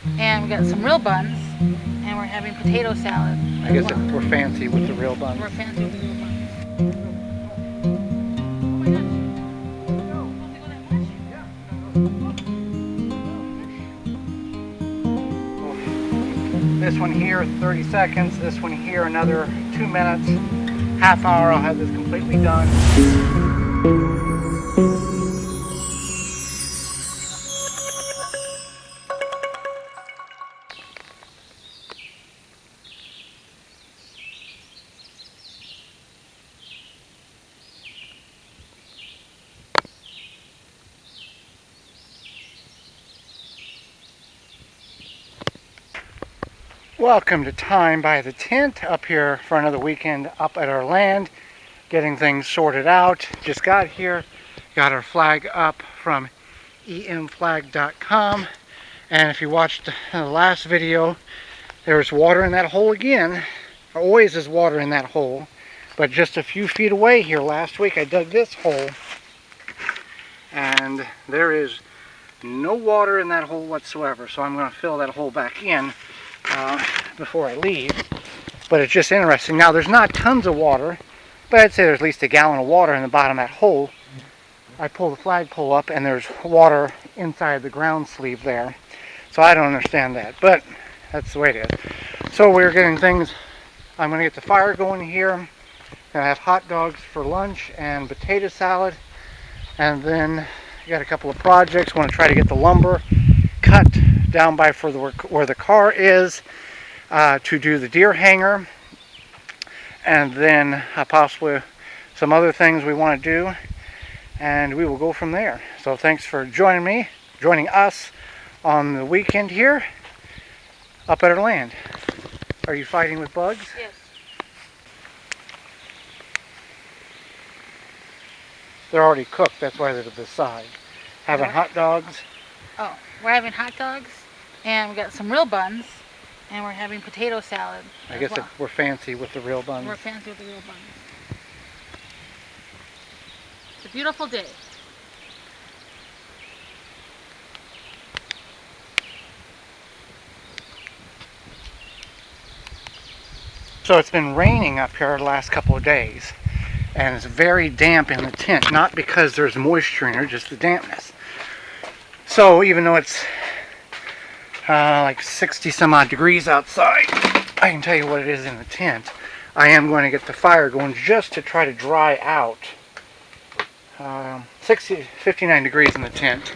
and we got some real buns, and we're having potato salad. I guess we're fancy with the real buns. We're fancy with the real buns. This one here, 30 seconds. This one here, another 2 minutes. Half hour, I'll have this completely done. Welcome to Time by the Tent, up here for another weekend up at our land, getting things sorted out. Just got here, got our flag up from emflag.com, and if you watched the last video, there's water in that hole again. There always is water in that hole, but just a few feet away here last week I dug this hole, and there is no water in that hole whatsoever, so I'm going to fill that hole back in before I leave. But it's just interesting. Now there's not tons of water, but I'd say there's at least a gallon of water in the bottom of that hole. I pull the flagpole up and there's water inside the ground sleeve there, so I don't understand that, but that's the way it is. So we're getting things. I'm going to get the fire going here. I'm going to have hot dogs for lunch and potato salad, and then I got a couple of projects. Want to try to get the lumber cut down by for where the car is, to do the deer hanger, and then possibly some other things we want to do, and we will go from there. So thanks for joining us on the weekend here up at our land. Are you fighting with bugs? Yes. They're already cooked, that's why they're to the side. Having hot dogs. Oh, we're having hot dogs, and we got some real buns, and we're having potato salad. I guess well. we're fancy with the real buns. We're fancy with the real buns. It's a beautiful day. So it's been raining up here the last couple of days, and it's very damp in the tent, not because there's moisture in here, just the dampness. So even though it's like 60 some odd degrees outside, I can tell you what it is in the tent. I am going to get the fire going just to try to dry out. 59 degrees in the tent,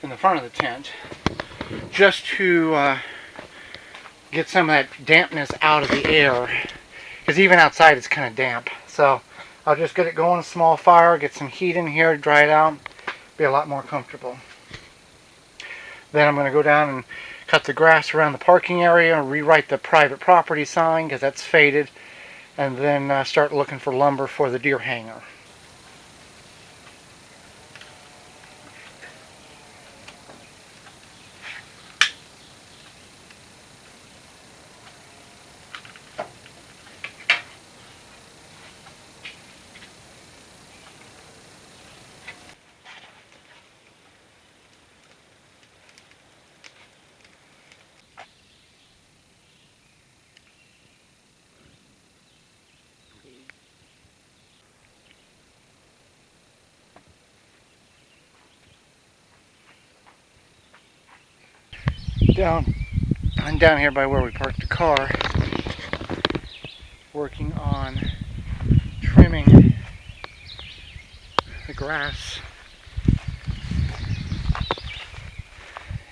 in the front of the tent, just to get some of that dampness out of the air, because even outside it's kind of damp. So I'll just get it going, a small fire, get some heat in here, dry it out, be a lot more comfortable. Then I'm going to go down and cut the grass around the parking area, rewrite the private property sign because that's faded, and then start looking for lumber for the deer hanger. I'm down here by where we parked the car, working on trimming the grass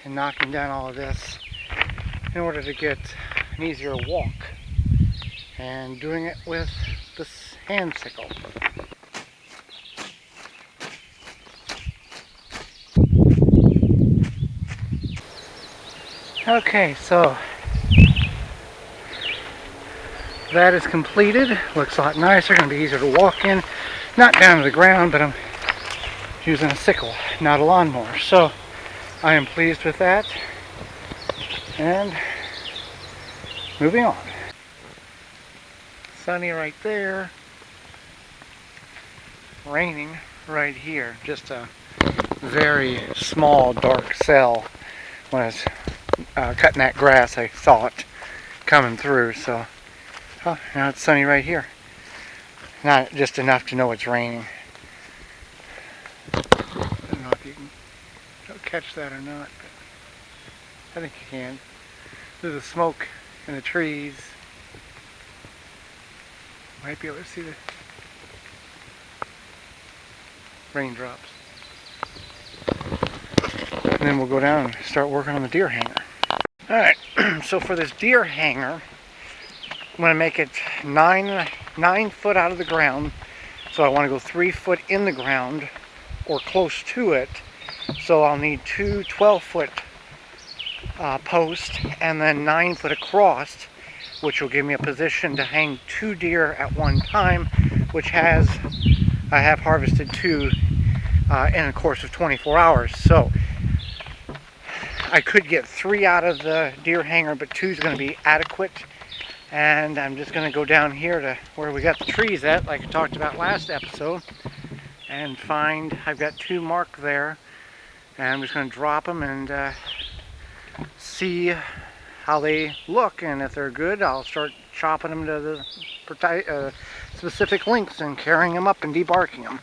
and knocking down all of this in order to get an easier walk, and doing it with this hand sickle. Okay, so that is completed. Looks a lot nicer, going to be easier to walk in. Not down to the ground, but I'm using a sickle, not a lawnmower. So I am pleased with that. And moving on. Sunny right there. Raining right here. Just a very small dark cell when it's cutting that grass, I saw it coming through. So, oh, now it's sunny right here. Not just enough to know it's raining. I don't know if you can catch that or not, but I think you can. There's the smoke in the trees. Might be able to see the raindrops. And then we'll go down and start working on the deer hanger. Alright, so for this deer hanger, I'm going to make it 9 foot out of the ground. So I want to go 3 foot in the ground or close to it. So I'll need two 12-foot posts and then 9 foot across, which will give me a position to hang 2 deer at one time, which I have harvested 2 in a course of 24 hours. So I could get 3 out of the deer hanger, but 2 is going to be adequate. And I'm just going to go down here to where we got the trees at, like I talked about last episode, and find, I've got 2 marked there, and I'm just going to drop them and see how they look, and if they're good, I'll start chopping them to the specific lengths and carrying them up and debarking them.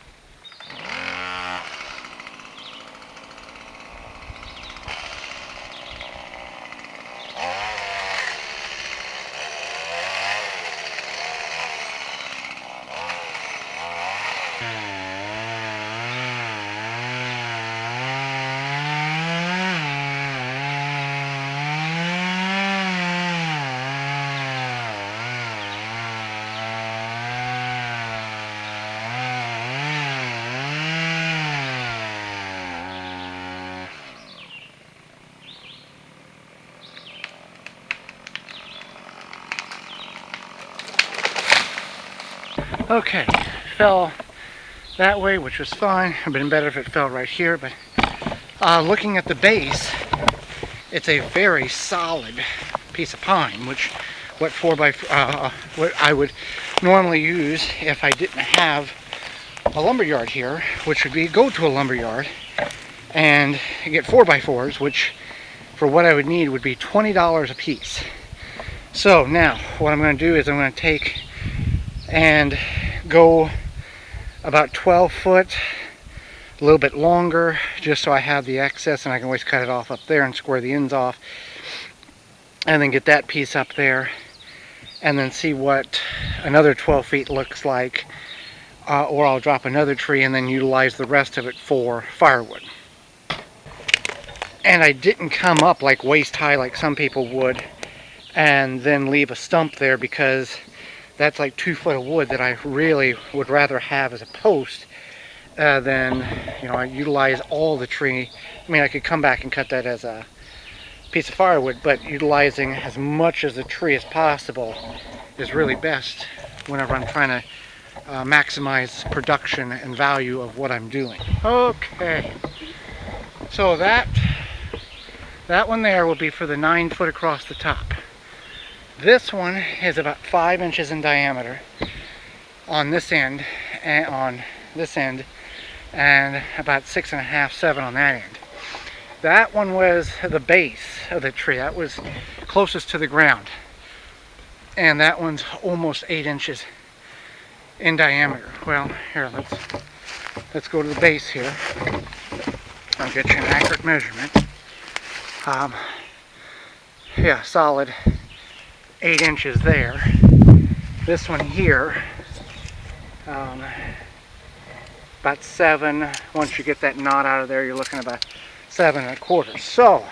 Okay, fell that way, which was fine. It would have been better if it fell right here, but looking at the base, it's a very solid piece of pine, which what I would normally use if I didn't have a lumber yard here, which would be go to a lumber yard and get 4x4s, which for what I would need would be $20 a piece. So now what I'm going to do is I'm going to take and go about 12 foot, a little bit longer, just so I have the excess and I can always cut it off up there and square the ends off, and then get that piece up there, and then see what another 12 feet looks like, or I'll drop another tree and then utilize the rest of it for firewood. And I didn't come up like waist high like some people would and then leave a stump there, because that's like 2 foot of wood that I really would rather have as a post than, you know, I utilize all the tree. I mean, I could come back and cut that as a piece of firewood, but utilizing as much of the tree as possible is really best whenever I'm trying to maximize production and value of what I'm doing. Okay, so that one there will be for the 9 foot across the top. This one is about 5 inches in diameter on this end, and about 6.5, 7 on that end. That one was the base of the tree. That was closest to the ground, and that one's almost 8 inches in diameter. Well, here, let's go to the base here. I'll get you an accurate measurement. Yeah, solid 8 inches there. This one here, about 7. Once you get that knot out of there, you're looking about 7.25. So,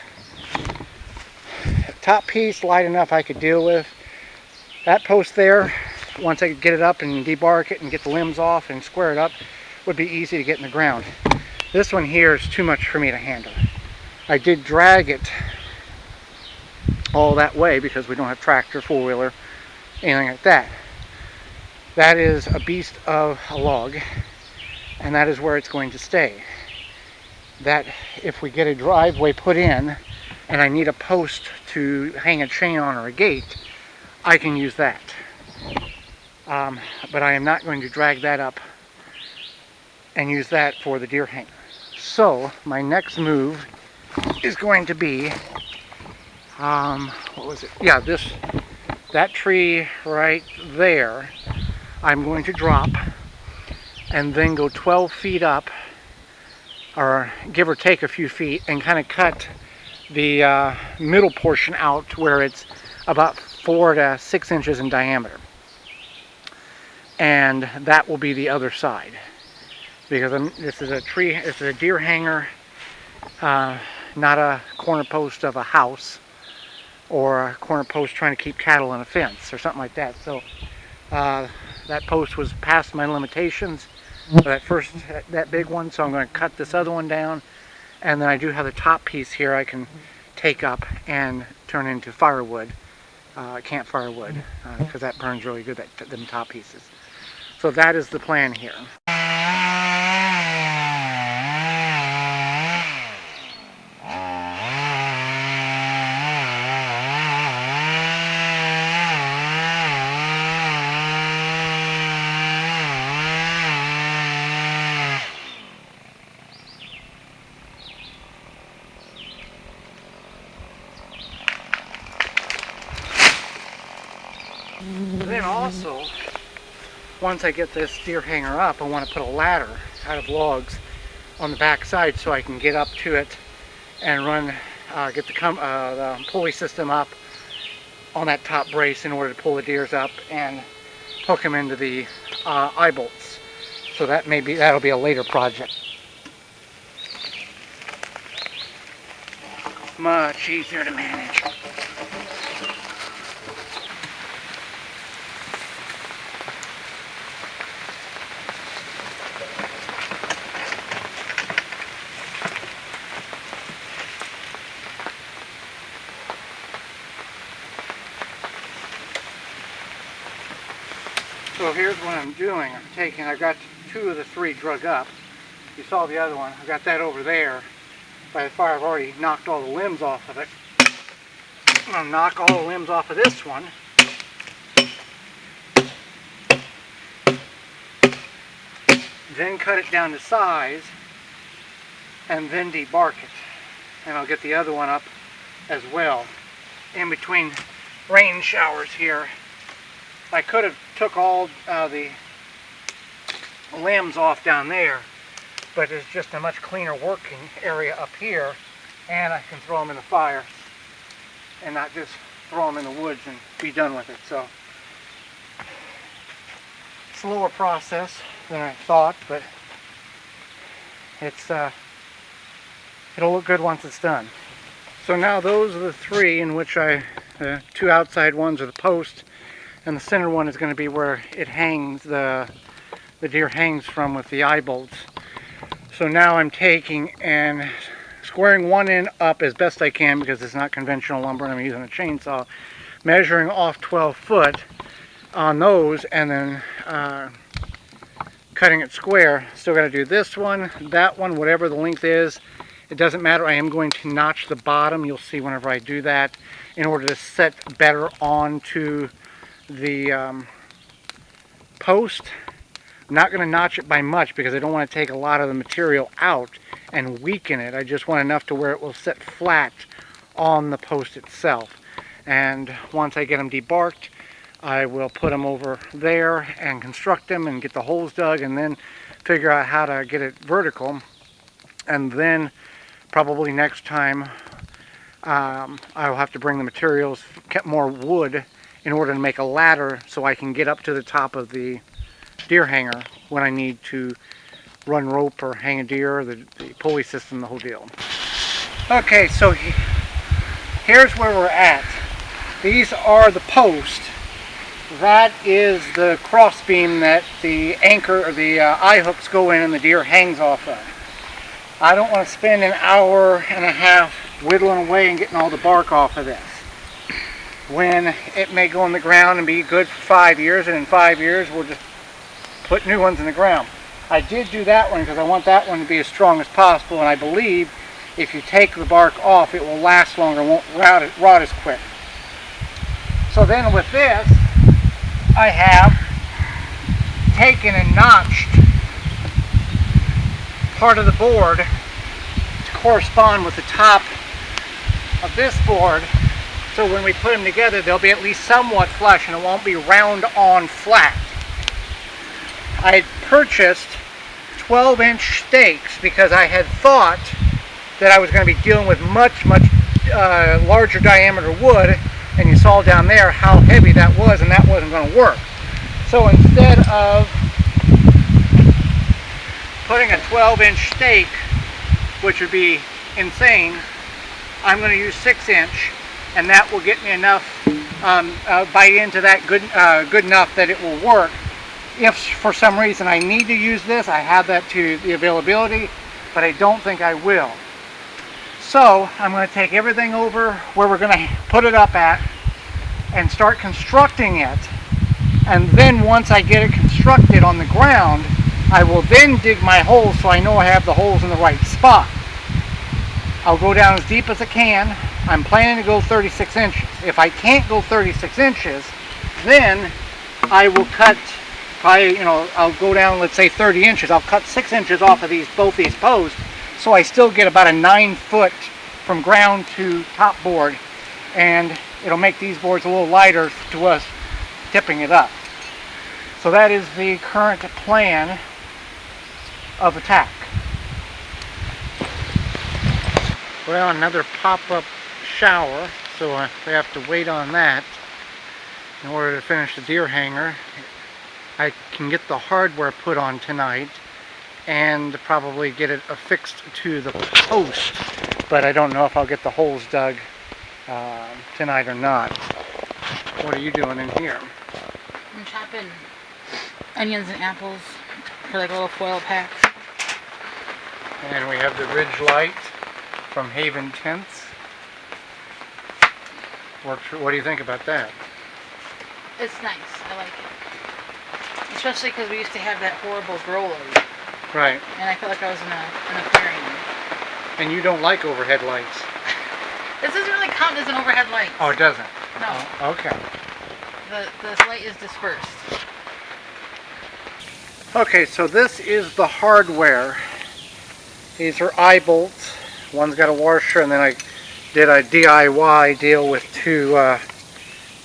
top piece light enough I could deal with. That post there, once I could get it up and debark it and get the limbs off and square it up, would be easy to get in the ground. This one here is too much for me to handle. I did drag it all that way because we don't have tractor, four-wheeler, anything like that. That is a beast of a log, and that is where it's going to stay. That if we get a driveway put in and I need a post to hang a chain on or a gate, I can use that. But I am not going to drag that up and use that for the deer hanger. So my next move is going to be what was it? Yeah, that tree right there, I'm going to drop and then go 12 feet up, or give or take a few feet, and kind of cut the middle portion out to where it's about 4 to 6 inches in diameter. And that will be the other side. Because this is a deer hanger, not a corner post of a house or a corner post trying to keep cattle in a fence or something like that. So that post was past my limitations, that big one, so I'm going to cut this other one down, and then I do have the top piece here I can take up and turn into firewood, campfire wood, because that burns really good, them top pieces. So that is the plan here. Then also, once I get this deer hanger up, I want to put a ladder out of logs on the back side so I can get up to it and run, get the pulley system up on that top brace in order to pull the deers up and hook them into the eye bolts. So that'll be a later project. Much easier to manage. So here's what I'm doing. I've got 2 of the 3 drug up. You saw the other one. I've got that over there by the fire. I've already knocked all the limbs off of it. I'm going to knock all the limbs off of this one. Then cut it down to size and then debark it. And I'll get the other one up as well. In between rain showers here, I could have took all the limbs off down there, but it's just a much cleaner working area up here, and I can throw them in the fire and not just throw them in the woods and be done with it. So slower process than I thought, but it'll look good once it's done. So now those are the 3 in which the 2 outside ones are the post, and the center one is going to be where it hangs, the deer hangs from with the eye bolts. So now I'm taking and squaring one end up as best I can, because it's not conventional lumber and I'm using a chainsaw, measuring off 12 foot on those, and then cutting it square. Still got to do this one, that one, whatever the length is. It doesn't matter. I am going to notch the bottom. You'll see whenever I do that, in order to set better onto the post. I'm not going to notch it by much because I don't want to take a lot of the material out and weaken it. I just want enough to where it will sit flat on the post itself. And once I get them debarked, I will put them over there and construct them and get the holes dug, and then figure out how to get it vertical. And then probably next time I'll have to bring the materials, get more wood in order to make a ladder so I can get up to the top of the deer hanger when I need to run rope or hang a deer, the pulley system, the whole deal. Okay, so here's where we're at. These are the posts. That is the cross beam that the anchor or the eye hooks go in and the deer hangs off of. I don't want to spend an hour and a half whittling away and getting all the bark off of this, when it may go in the ground and be good for 5 years, and in 5 years we'll just put new ones in the ground. I did do that one because I want that one to be as strong as possible, and I believe if you take the bark off, it will last longer, won't rot as quick. So then with this, I have taken and notched part of the board to correspond with the top of this board So when we put them together, they'll be at least somewhat flush and it won't be round on flat. I had purchased 12-inch stakes because I had thought that I was going to be dealing with much larger diameter wood, and you saw down there how heavy that was, and that wasn't going to work. So instead of putting a 12-inch stake, which would be insane, I'm going to use 6-inch, and that will get me enough bite into that good enough that it will work. If for some reason I need to use this, I have that to the availability, but I don't think I will. So I'm going to take everything over where we're going to put it up at and start constructing it. And then once I get it constructed on the ground, I will then dig my holes so I know I have the holes in the right spot. I'll go down as deep as I can. I'm planning to go 36 inches. If I can't go 36 inches, then I will cut, probably, I'll go down, let's say 30 inches. I'll cut 6 inches off of both these posts, so I still get about a 9 foot from ground to top board, and it'll make these boards a little lighter to us tipping it up. So that is the current plan of attack. Well, another pop-up shower, so we have to wait on that in order to finish the deer hanger. I can get the hardware put on tonight and probably get it affixed to the post, but I don't know if I'll get the holes dug tonight or not. What are you doing in here? I'm chopping onions and apples for like little foil packs. And we have the ridge light from Haven Tents. What do you think about that? It's nice. I like it. Especially because we used to have that horrible grow light. Right. And I felt like I was in an aquarium. And you don't like overhead lights? This doesn't really count as an overhead light. Oh, it doesn't? No. Oh, okay. The light is dispersed. Okay, so this is the hardware. These are eye bolts. One's got a washer, and then I did a DIY deal with two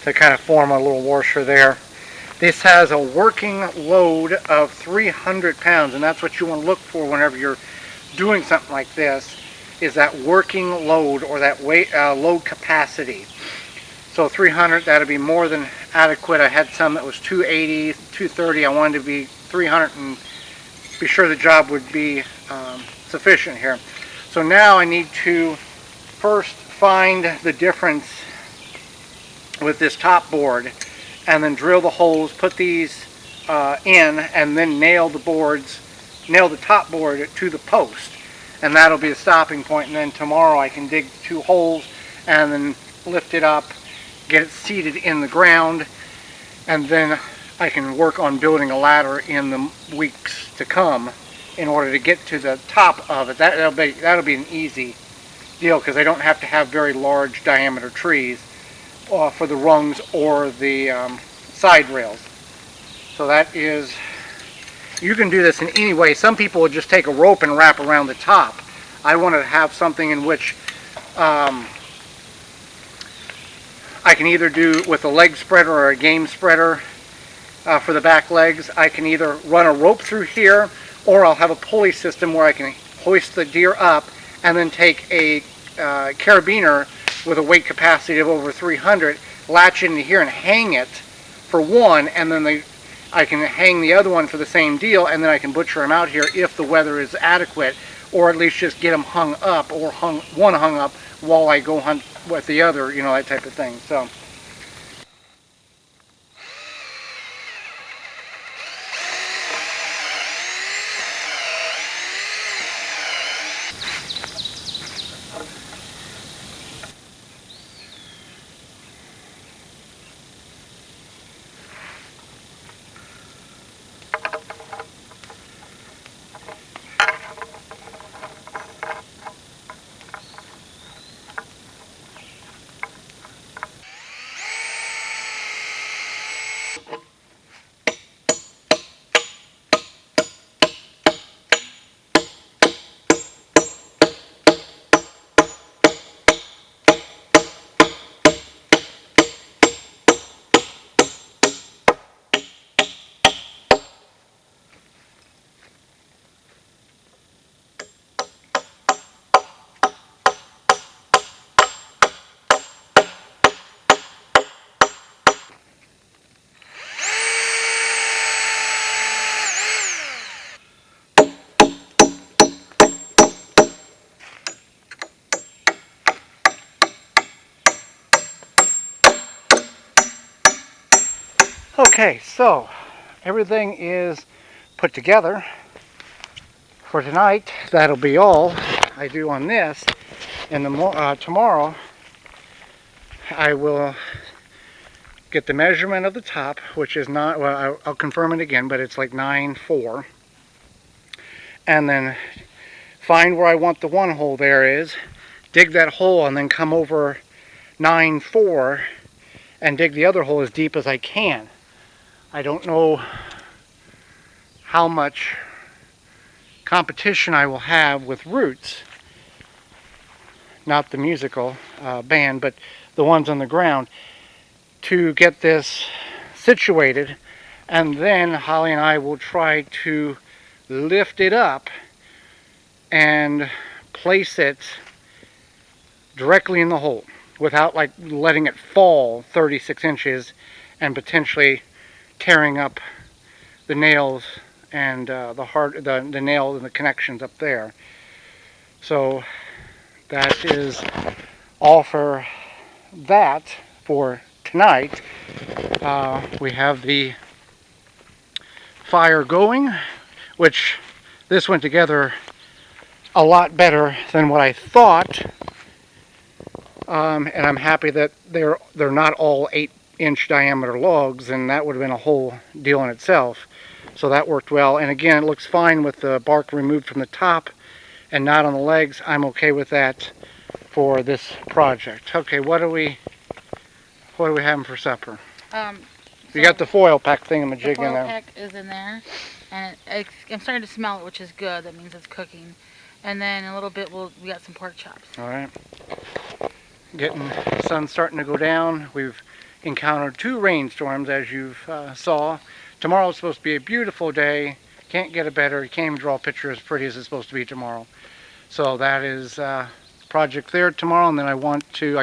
to kind of form a little washer there. This has a working load of 300 pounds, and that's what you want to look for whenever you're doing something like this, is that working load, or that weight load capacity. So 300, that'll be more than adequate. I had some that was 280, 230. I wanted to be 300 and be sure the job would be sufficient here. So now I need to first find the difference with this top board, and then drill the holes, put these in, and then nail the top board to the post, and that'll be the stopping point. And then tomorrow I can dig 2 holes and then lift it up, get it seated in the ground, and then I can work on building a ladder in the weeks to come in order to get to the top of it. That'll be an easy deal, because I don't have to have very large diameter trees for the rungs or the side rails. So that is, you can do this in any way. Some people would just take a rope and wrap around the top. I wanted to have something in which I can either do with a leg spreader or a game spreader for the back legs. I can either run a rope through here, or I'll have a pulley system where I can hoist the deer up and then take a carabiner with a weight capacity of over 300, latch into here and hang it for one, and then I can hang the other one for the same deal, and then I can butcher them out here if the weather is adequate, or at least just get them hung up, or one hung up while I go hunt with the other, that type of thing. So. Okay, so everything is put together for tonight. That'll be all I do on this. And tomorrow I will get the measurement of the top, which is not, well, I'll confirm it again, but it's like 9.4. And then find where I want the one hole there is, dig that hole, and then come over 9.4 and dig the other hole as deep as I can. I don't know how much competition I will have with Roots, not the musical band, but the ones on the ground, to get this situated. And then Holly and I will try to lift it up and place it directly in the hole without like letting it fall 36 inches and potentially tearing up the nails and the nail and the connections up there. So that is all for that for tonight. We have the fire going, which this went together a lot better than what I thought, and I'm happy that they're not all 8-inch diameter logs, and that would have been a whole deal in itself. So that worked well, and again, it looks fine with the bark removed from the top and not on the legs. I'm okay with that for this project. Okay, what are we having for supper? You got the foil pack thingamajig in there. The foil pack is in there, and I'm starting to smell it, which is good. That means it's cooking. And then in a little bit, we got some pork chops. All right. The sun's starting to go down. We've encountered 2 rainstorms, as you've saw. Tomorrow's supposed to be a beautiful day. Can't get it better. You can't even draw a picture as pretty as it's supposed to be tomorrow. So that is project there tomorrow. And then I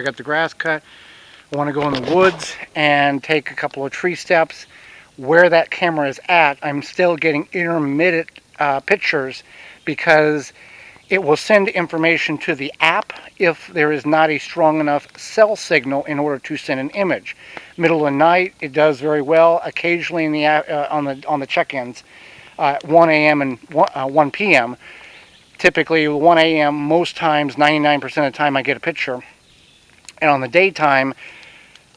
got the grass cut. I want to go in the woods and take a couple of tree steps. Where that camera is at, I'm still getting intermittent pictures because it will send information to the app if there is not a strong enough cell signal in order to send an image. Middle of the night, it does very well. Occasionally in the on the check-ins, 1 a.m. and 1 p.m. Typically 1 a.m. most times, 99% of the time, I get a picture. And on the daytime,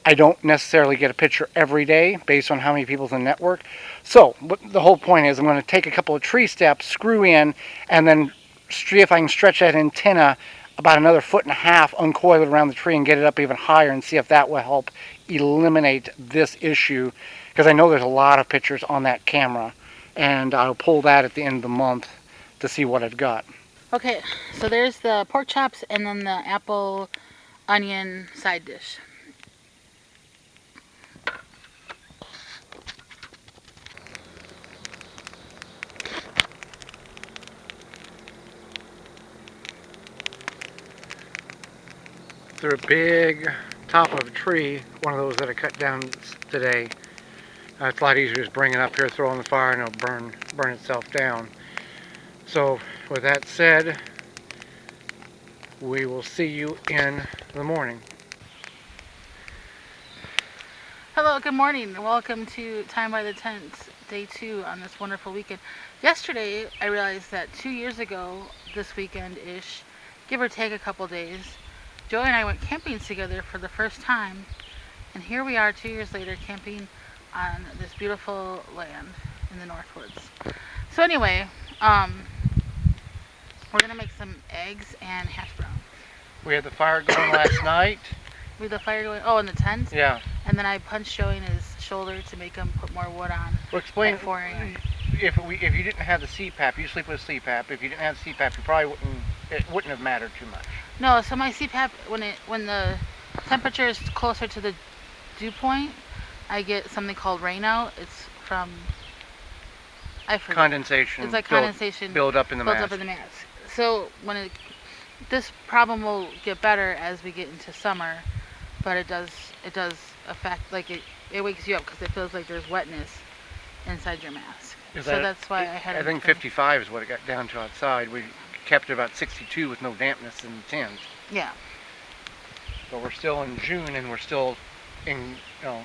I don't necessarily get a picture every day based on how many people's in the network. So the whole point is I'm going to take a couple of tree steps, screw in, and then see if I can stretch that antenna about another 1.5 foot, uncoil it around the tree and get it up even higher and see if that will help eliminate this issue, because I know there's a lot of pictures on that camera, and I'll pull that at the end of the month to see what I've got. Okay, so there's the pork chops and then the apple onion side dish. Through a big top of a tree, one of those that I cut down today. It's a lot easier just bring it up here, throw it on the fire, and it'll burn itself down. So with that said, we will see you in the morning. Hello, good morning. Welcome to Time by the Tent, day 2 on this wonderful weekend. Yesterday, I realized that 2 years ago, this weekend-ish, give or take a couple days, Joey and I went camping together for the first time, and here we are 2 years later camping on this beautiful land in the Northwoods. So anyway, we're going to make some eggs and hash browns. We had the fire going last night. We had the fire going, in the tent? Yeah. And then I punched Joey in his shoulder to make him put more wood on. Well, explain, at 4 a.m. If you didn't have the CPAP, you sleep with a CPAP. If you didn't have the CPAP, it wouldn't have mattered too much. No, so my CPAP, when the temperature is closer to the dew point, I get something called rainout. It's from, I forget. Condensation. It's like condensation build up in the mask. So this problem will get better as we get into summer, but it does affect, like it wakes you up because it feels like there's wetness inside your mask. That's why I think 55 is what it got down to outside. We kept it about 62 with no dampness in the tent. Yeah. But we're still in June and we're still in,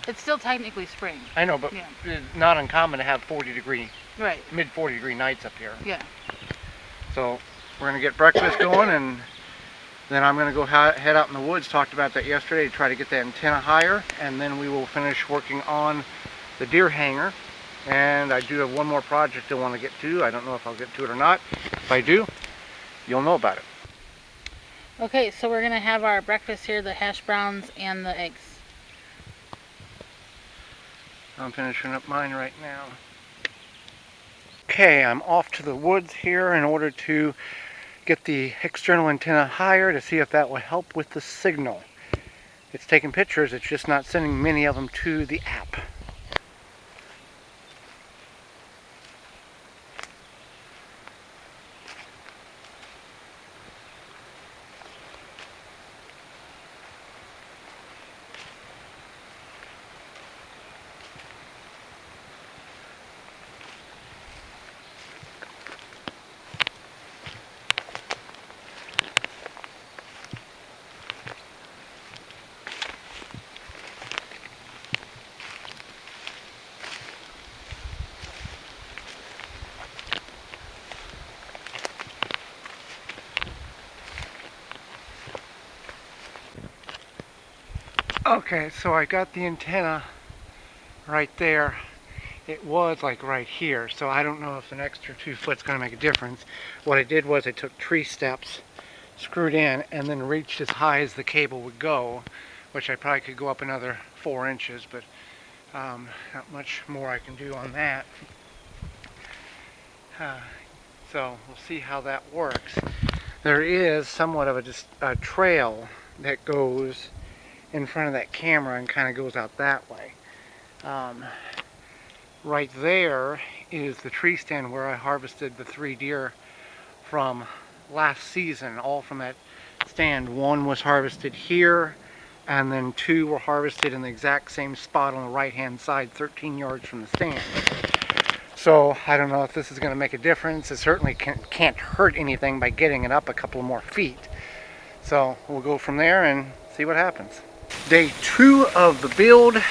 It's still technically spring. I know, but Yeah. it's not uncommon to have 40-degree, Right. mid 40-degree nights up here. Yeah. So we're gonna get breakfast going, and then I'm gonna go head out in the woods. Talked about that yesterday to try to get the antenna higher, and then we will finish working on the deer hanger. And I do have one more project I want to get to. I don't know if I'll get to it or not. If I do, you'll know about it. Okay, so we're gonna have our breakfast here: the hash browns and the eggs. I'm finishing up mine right now. Okay, I'm off to the woods here in order to get the external antenna higher to see if that will help with the signal. It's taking pictures, it's just not sending many of them to the app. Okay, so I got the antenna right there. It was like right here, so I don't know if an extra 2 foot's going to make a difference. What I did was I took tree steps, screwed in, and then reached as high as the cable would go, which I probably could go up another 4 inches, but not much more I can do on that. So we'll see how that works. There is somewhat of a trail that goes in front of that camera and kind of goes out that way. Right there is the tree stand where I harvested the 3 deer from last season, all from that stand. 1 was harvested here, and then 2 were harvested in the exact same spot on the right hand side, 13 yards from the stand. So I don't know if this is going to make a difference. It certainly can't hurt anything by getting it up a couple more feet. So we'll go from there and see what happens. Day 2 of the build.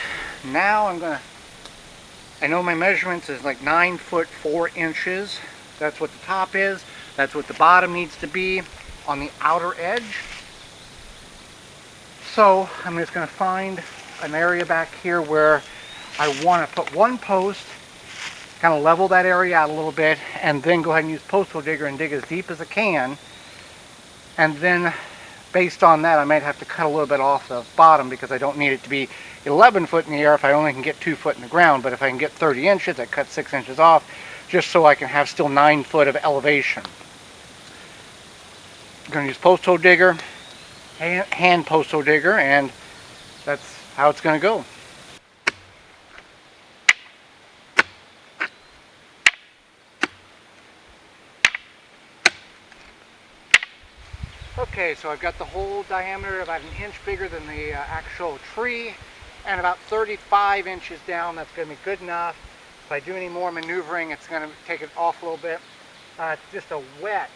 Now I know my measurements is like 9 foot 4 inches. That's what the top is. That's what the bottom needs to be on the outer edge. So I'm just going to find an area back here where I want to put 1 post, kind of level that area out a little bit, and then go ahead and use post hole digger and dig as deep as I can. And then based on that, I might have to cut a little bit off the bottom because I don't need it to be 11 foot in the air if I only can get 2 foot in the ground. But if I can get 30 inches, I cut 6 inches off just so I can have still 9 foot of elevation. I'm going to use post hole digger, hand post hole digger, and that's how it's going to go. Okay, so I've got the hole diameter about 1 inch bigger than the actual tree, and about 35 inches down. That's going to be good enough. If I do any more maneuvering, it's going to take it off a little bit. It's just a wet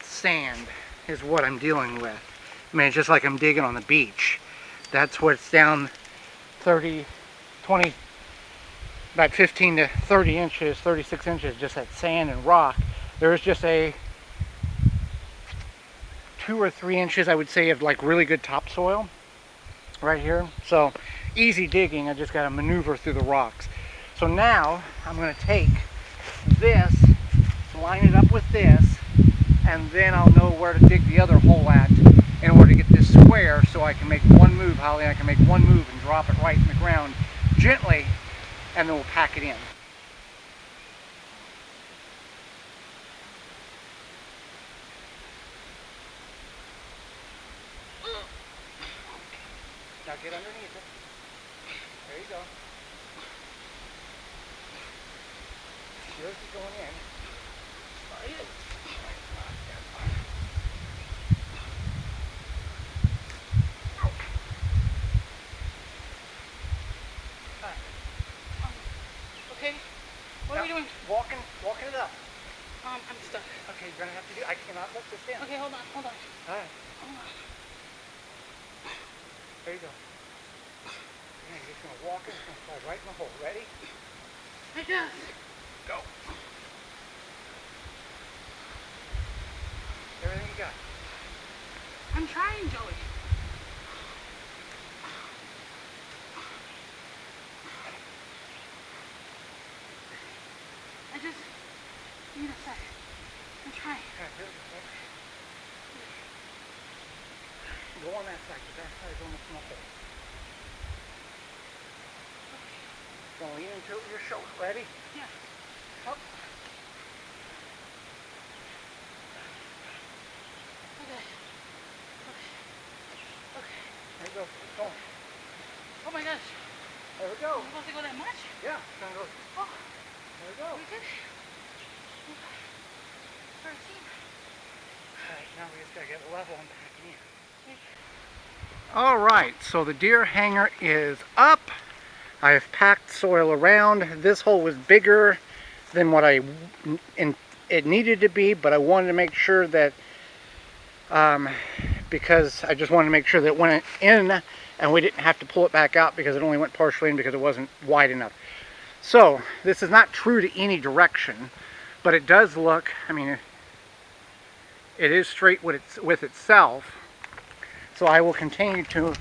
sand is what I'm dealing with. I mean, it's just like I'm digging on the beach. That's what's down 30, 20, about 15 to 30 inches, 36 inches, just that sand and rock. There's just a 2 or 3 inches, I would say, of like really good topsoil right here. So easy digging. I just got to maneuver through the rocks. So now I'm going to take this, line it up with this, and then I'll know where to dig the other hole at in order to get this square, so I can make 1 move, Holly. I can make 1 move and drop it right in the ground gently, and then we'll pack it in. Now get underneath it. There you go. Yours is going in. Are you? Okay. What are we doing? Walking it up. I'm stuck. Okay, you're gonna have to do. I cannot let this in. Okay, hold on. All right. Hold on. There you go. just going to walk it. It's going to slide right in the hole. Ready? I guess. Go. Everything you got. I'm trying, Joey. I just need a sec. I'm trying. Go on that side, because that side is almost in the hole. Gonna lean into your shoulder. Ready? Yeah. Up. Okay. Okay. There you go. Go. Oh my gosh. There we go. Am I supposed to go that much? Yeah. It's gonna go. Oh. There we go. We good? 13. Alright, now we just gotta get level and back in. Alright, so the deer hanger is up. I have packed soil around. This hole was bigger than what it needed to be, but I wanted to make sure that, because I just wanted to make sure that it went in and we didn't have to pull it back out because it only went partially in because it wasn't wide enough. So this is not true to any direction, but it does look, I mean, it is straight with itself. So I will continue to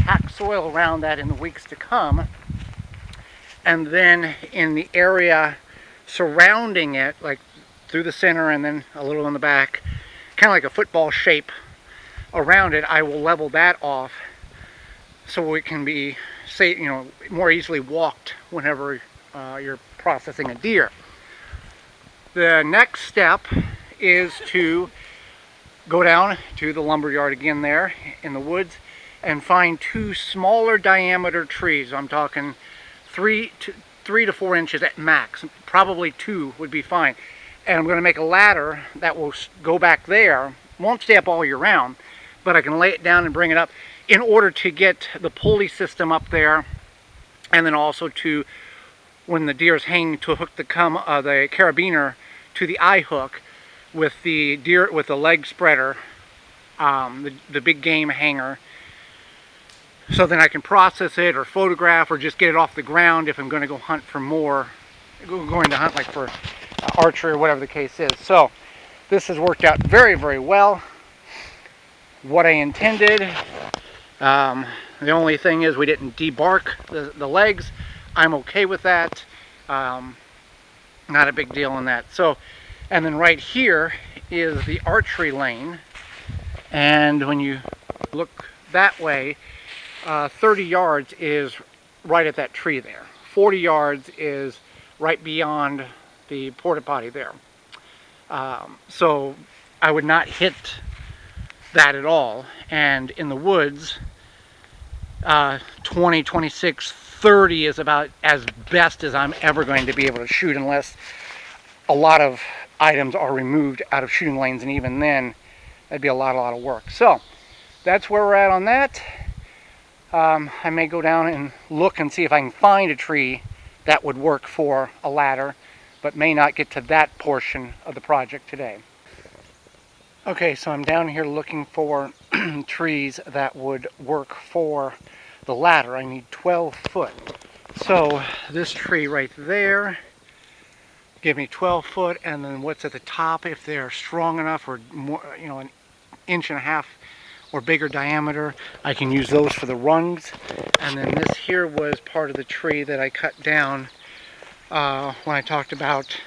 pack soil around that in the weeks to come. And then in the area surrounding it, like through the center and then a little in the back, kind of like a football shape around it, I will level that off so it can be, more easily walked whenever you're processing a deer. The next step is to go down to the lumber yard again there in the woods and find 2 smaller diameter trees. I'm talking 3 to 4 inches at max. Probably 2 would be fine. And I'm going to make a ladder that will go back there. Won't stay up all year round, but I can lay it down and bring it up in order to get the pulley system up there, and then also to, when the deer is hanging, to hook the carabiner to the eye hook with the leg spreader, the big game hanger, so then I can process it or photograph or just get it off the ground if I'm going to go hunt for more, going to hunt like for archery or whatever the case is. So this has worked out very, very well. What I intended. The only thing is we didn't debark the legs. I'm okay with that. Not a big deal on that. So. And then right here is the archery lane, and when you look that way, 30 yards is right at that tree there. 40 yards is right beyond the porta potty there. So I would not hit that at all. And in the woods, 20, 26, 30 is about as best as I'm ever going to be able to shoot, unless a lot of items are removed out of shooting lanes, and even then that'd be a lot of work. So that's where we're at on that. I may go down and look and see if I can find a tree that would work for a ladder, but may not get to that portion of the project today. Okay, so I'm down here looking for trees that would work for the ladder. I need 12 foot. So this tree right there, give me 12 foot, and then what's at the top, if they're strong enough or more, an inch and a half or bigger diameter, I can use those for the rungs. And then this here was part of the tree that I cut down when I talked about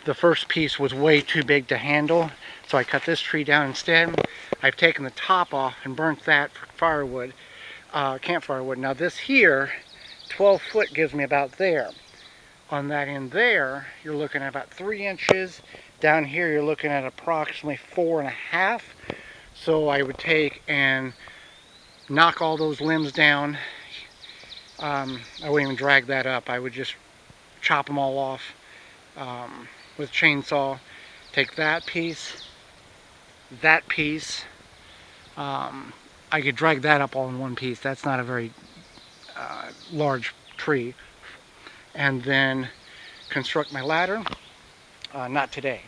the first piece was way too big to handle, so I cut this tree down instead. I've taken the top off and burnt that for firewood, camp firewood. Now this here, 12 foot gives me about there. On that end there, you're looking at about 3 inches. Down here, you're looking at approximately 4.5. So I would take and knock all those limbs down. I wouldn't even drag that up. I would just chop them all off with a chainsaw. Take that piece. I could drag that up all in one piece. That's not a very large tree. And then construct my ladder. Not today.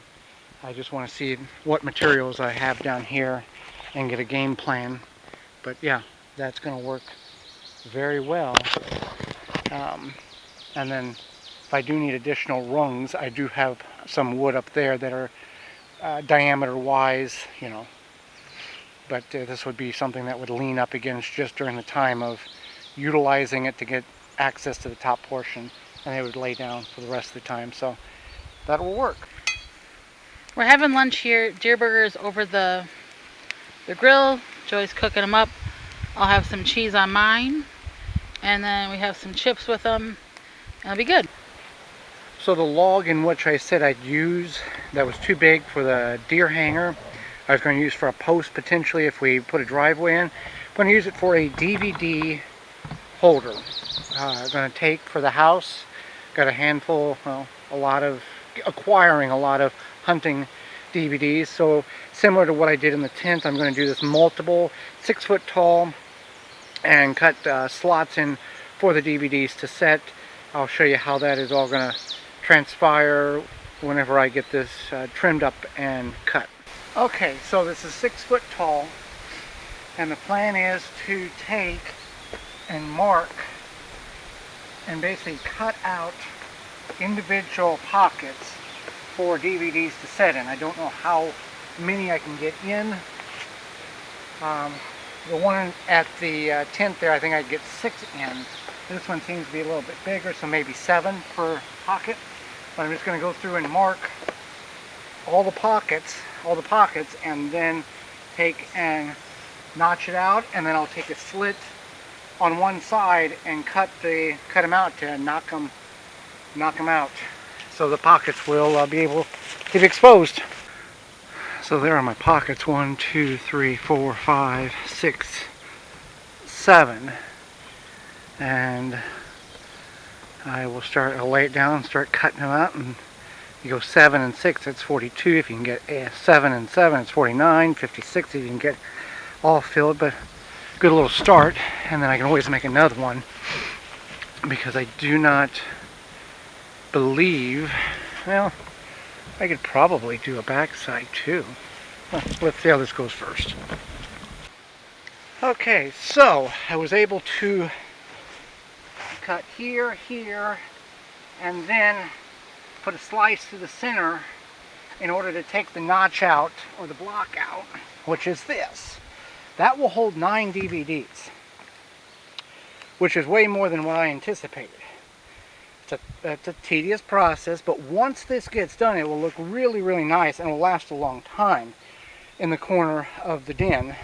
I just want to see what materials I have down here and get a game plan. But yeah, that's going to work very well. And then if I do need additional rungs, I do have some wood up there that are diameter wise, you know. But this would be something that would lean up against just during the time of utilizing it to get access to the top portion, and it would lay down for the rest of the time. So that will work. We're having lunch here. Deer burgers over the grill. Joy's cooking them up. I'll have some cheese on mine, and then we have some chips with them. It'll be good. So the log in which I said I'd use that was too big for the deer hanger, I was going to use for a post potentially if we put a driveway in. I'm going to use it for a DVD holder. I'm going to take for the house. Got a handful, well, acquiring a lot of hunting DVDs. So similar to what I did in the tent, I'm going to do this multiple 6 foot tall and cut slots in for the DVDs to set. I'll show you how that is all going to transpire whenever I get this trimmed up and cut. Okay, so this is 6 foot tall, and the plan is to take and mark and basically cut out individual pockets for DVDs to set in. I don't know how many I can get in. The one at the tent there, I think I could get 6 in. This one seems to be a little bit bigger, so maybe 7 per pocket. But I'm just going to go through and mark all the pockets, and then take and notch it out, and then I'll take a slit on one side and cut them out to knock them out, so the pockets will be able to be exposed. So there are my pockets: 1, 2, 3, 4, 5, 6, 7, and I'll lay it down and start cutting them out. And you go 7 and 6, that's 42. If you can get 7 and 7, it's 49. 56 if you can get all filled, but good little start. And then I can always make another one, because I do not believe, well, I could probably do a backside too. Well, let's see how this goes first. Okay, so I was able to cut here, and then put a slice to the center in order to take the notch out, or the block out, which is this. That will hold 9 DVDs, which is way more than what I anticipated. It's a tedious process, but once this gets done, it will look really, really nice, and will last a long time in the corner of the den.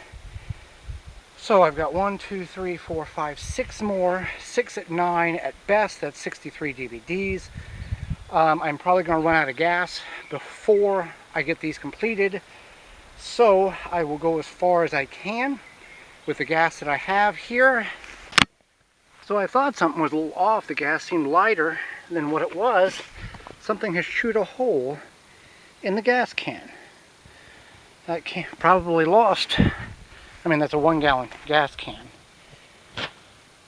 So I've got 1, 2, 3, 4, 5, 6 more, 6 at 9 at best. That's 63 DVDs. I'm probably going to run out of gas before I get these completed, so I will go as far as I can with the gas that I have here. So I thought something was a little off. The gas seemed lighter than what it was. Something has chewed a hole in the gas can. That can probably lost. I mean, that's a 1-gallon gas can.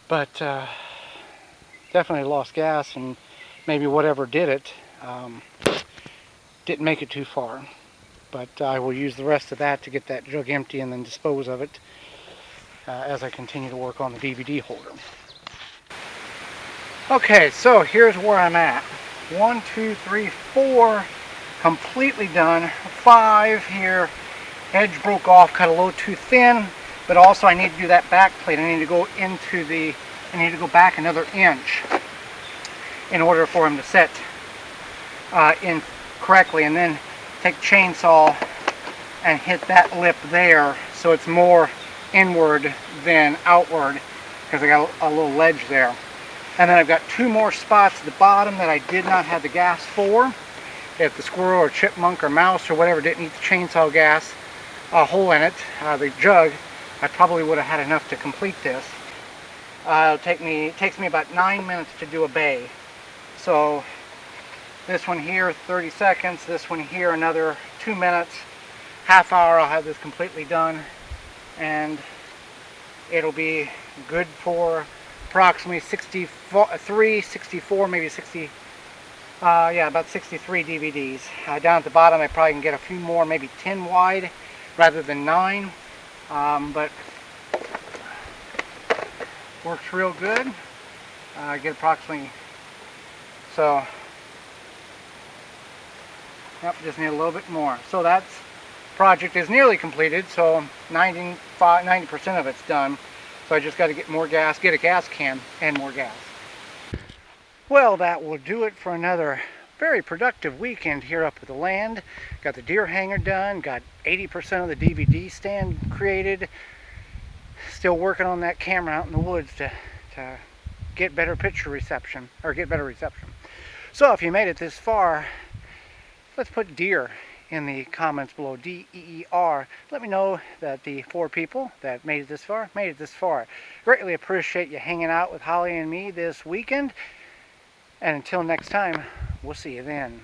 But definitely lost gas, and maybe whatever did it didn't make it too far. But I will use the rest of that to get that jug empty and then dispose of it as I continue to work on the DVD holder. Okay, so here's where I'm at. 1, 2, 3, 4 completely done. 5 here. Edge broke off, cut a little too thin, but also I need to do that back plate. I need to go back another inch in order for him to set in correctly, and then take a chainsaw and hit that lip there so it's more inward than outward, because I got a little ledge there. And then I've got 2 more spots at the bottom that I did not have the gas for. If the squirrel or chipmunk or mouse or whatever didn't eat the chainsaw gas, a hole in it, the jug, I probably would have had enough to complete this. It takes me about 9 minutes to do a bay. So this one here, 30 seconds. This one here, another 2 minutes. Half hour, I'll have this completely done, and it'll be good for approximately 64, maybe 60. Yeah, about 63 DVDs. Down at the bottom, I probably can get a few more, maybe 10 wide rather than 9. But Works real good. Get approximately, so, yep, just need a little bit more. So that's, project is nearly completed, so 90% of it's done. So I just got to get more gas, get a gas can and more gas. Well, that will do it for another very productive weekend here up at the land. Got the deer hanger done, got 80% of the DVD stand created. Still working on that camera out in the woods to get better picture reception, or get better reception. So if you made it this far, let's put deer in the comments below, D-E-E-R. Let me know that the 4 people that made it this far. Greatly appreciate you hanging out with Holly and me this weekend. And until next time, we'll see you then.